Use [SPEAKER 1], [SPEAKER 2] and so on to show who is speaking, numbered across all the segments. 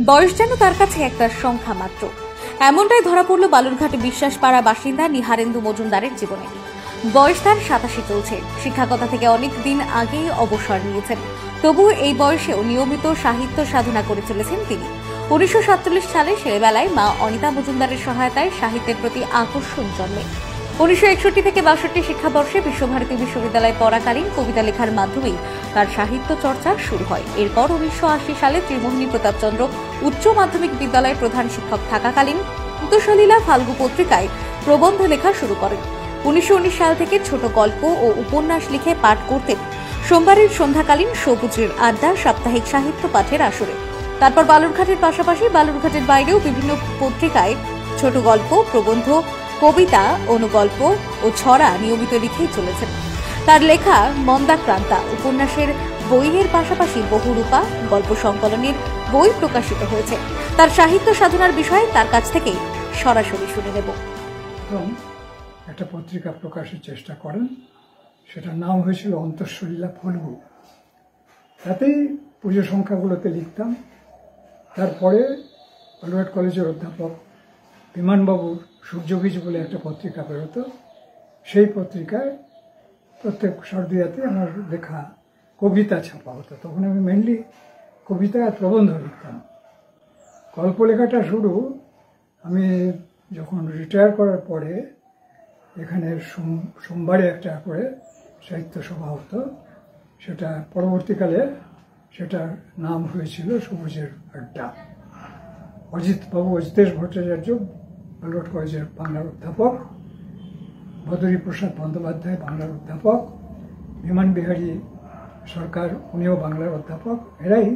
[SPEAKER 1] বয়স যেন তার কাছে একটা সংখ্যা মাত্র, এমনটাই ধরা পড়ল বালুরঘাট বিশ্বাসপাড়া বাসিন্দা নিহারেন্দু মজুমদারের জীবনে। বয়স তার 87 চলছে। শিক্ষকতা থেকে অনেক দিন আগেই অবসর নিয়েছেন, তবু এই বয়সেও নিয়মিত সাহিত্য সাধনা করে চলেছেন তিনি। 1947 সালে ছেলেবেলায় মা অনিতা মজুমদারের সহায়তায় সাহিত্যের প্রতি আকর্ষণ জন্মে। 1961 থেকে 62 শিক্ষাবর্ষে বিশ্বভারতী বিশ্ববিদ্যালয়ে পড়াকালীন কবিতা লেখার মাধ্যমেই তার সাহিত্য চর্চা শুরু হয়। এরপর 1980 সালে ত্রিমোহিনী প্রতাপচন্দ্র উচ্চ মাধ্যমিক বিদ্যালয়ের প্রধান শিক্ষক থাকাকালীন অন্তঃসলীলা ফাল্গু পত্রিকায় প্রবন্ধ লেখা শুরু করেন। 1919 সাল থেকে ছোট গল্প ও উপন্যাস লিখে পাঠ করতেন সোমবারের সন্ধ্যাকালীন সবুজের আড্ডা সাপ্তাহিক সাহিত্য পাঠের আসরে। তারপর বালুরঘাটের পাশাপাশি বালুরঘাটের বাইরেও বিভিন্ন পত্রিকায় ছোট গল্প, প্রবন্ধ, কবিতা, অনুগল্প ও ছড়া নিয়মিত লিখেই চলেছেন। তার লেখা মন্দাক্রান্তা উপন্যাসের বইয়ের পাশাপাশি বহুরূপা গল্প সংকলনের বই প্রকাশিত হয়েছে। তার সাহিত্য সাধনার বিষয়ে তার কাছ থেকে সরাসরি শুনে নেব।
[SPEAKER 2] একটা পত্রিকা প্রকাশের চেষ্টা করেন, সেটার নাম হয়েছিল অন্তঃসলীলা ফাল্গু। তাতেই পুজো সংখ্যাগুলোতে লিখতাম। তারপরে বালুরঘাট কলেজের অধ্যাপক বিমানবাবুর সূর্যবীজ বলে একটা পত্রিকা বেরোতো, সেই পত্রিকায় প্রত্যেক সর্দিয়াতে আমার লেখা কবিতা ছাপা হতো। তখন আমি মেনলি কবিতা আর প্রবন্ধ লিখতাম। গল্প লেখাটা শুরু আমি যখন রিটায়ার করার পরে এখানে সোমবারে একটা করে সাহিত্য সভা হতো, সেটা পরবর্তীকালে সেটার নাম হয়েছিল সবুজের আড্ডা। অজিতেশ ভট্টাচার্য বালুরঘাট কলেজের বাংলার অধ্যাপক, বদরী প্রসাদ বন্দ্যোপাধ্যায় বাংলার অধ্যাপক, বিমান বিহারী সরকার উনিও বাংলার অধ্যাপক, এরাই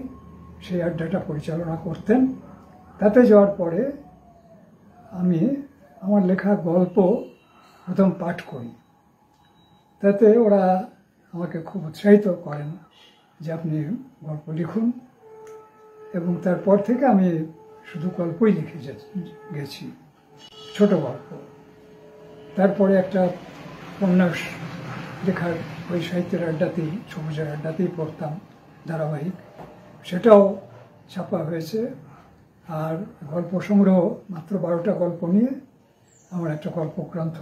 [SPEAKER 2] সেই আড্ডাটা পরিচালনা করতেন। তাতে যাওয়ার পরে আমি আমার লেখা গল্প প্রথম পাঠ করি। তাতে ওরা আমাকে খুব উৎসাহিত করেন যে আপনি গল্প লিখুন, এবং তারপর থেকে আমি শুধু গল্পই লিখে গেছি, ছোট গল্প। তারপরে একটা উপন্যাস লেখার ওই সাহিত্যের আড্ডাতেই, সবুজের আড্ডাতেই পড়তাম ধারাবাহিক, সেটাও ছাপা হয়েছে। আর গল্প সংগ্রহ মাত্র 12টা গল্প নিয়ে আমার একটা গল্পগ্রন্থ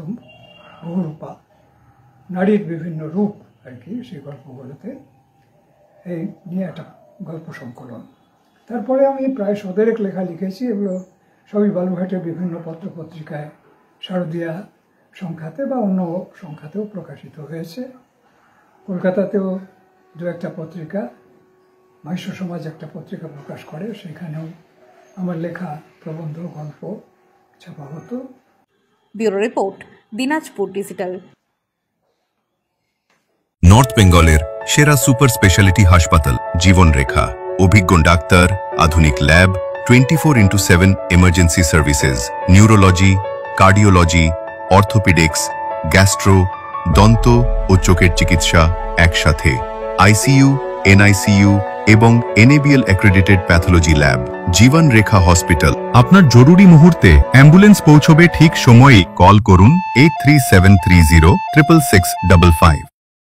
[SPEAKER 2] বহুরূপা, নারীর বিভিন্ন রূপ আর কি, সেই গল্পগুলোতে এই নিয়ে একটা গল্প সংকলন। তারপরে আমি প্রায় 100 লেখা লিখেছি। এগুলো সবই বালুরঘাটের বিভিন্ন পত্রপত্রিকায় শারদীয়া সংখ্যাতে বা অন্য সংখ্যাতেও প্রকাশিত হয়েছে। কলকাতাতেও 2-1টা পত্রিকা, মহিষ সমাজ একটা পত্রিকা প্রকাশ করে, সেখানেও আমার লেখা প্রবন্ধ গল্প ছাপা হতো।
[SPEAKER 1] Bureau report, Dinajpur digital.
[SPEAKER 3] North বেঙ্গলের সেরা সুপার স্পেশালিটি হাসপাতাল জীবন রেখা, অভিজ্ঞ ডাক্তার, আধুনিক lab, 24x7 emergency services, neurology, cardiology, orthopaedics, gastro, দন্ত ও চোখের চিকিৎসা একসাথে, আইসিইউ, এনআইসিইউ এবং এনএবিএল অ্যাক্রেডিটেড প্যাথোলজি ল্যাব। জীবন রেখা হসপিটাল। আপনার জরুরি মুহূর্তে অ্যাম্বুলেন্স পৌঁছবে ঠিক সময়েই। কল করুন 83730 66655।